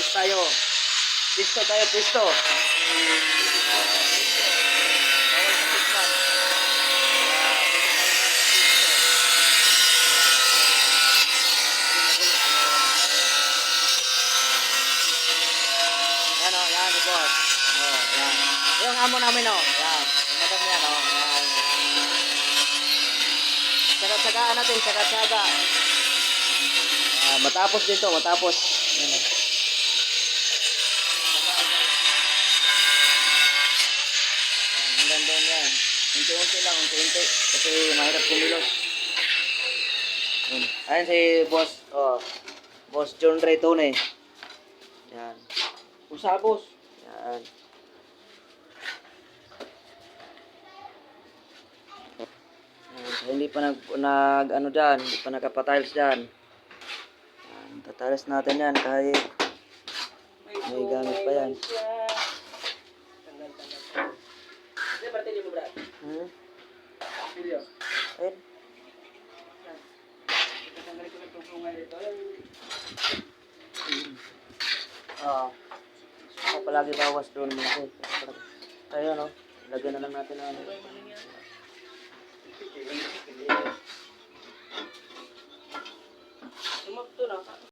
tiles tayo. Pisto tayo, pisto. Bawal sa pisman. Yan o, yan di boss. Oh, yan. Yung amo namin o. Yan. Madam yan o. Yan. Sagat-sagaan natin, sagat-saga. Matapos dito, matapos. Yan o. Hanggang doon yan. Unti-unti lang, unti-unti. Kasi mahirap kumilos. Ayan si boss. Oh. Boss John Ray Tone. Yan. Usabos. Yan. So, hindi pa ano dyan, hindi pa nakapatiles dyan. Yan, tatiles natin yan kahit may gamit pa yan. Hindi, martilyo mo, brad. Martilyo. Ayun. Tatanggalin ko ng tungtungan dito. Ako palagi bawas doon mga ko. Ayun no, lagyan na lang natin ng ano. Sumagto na.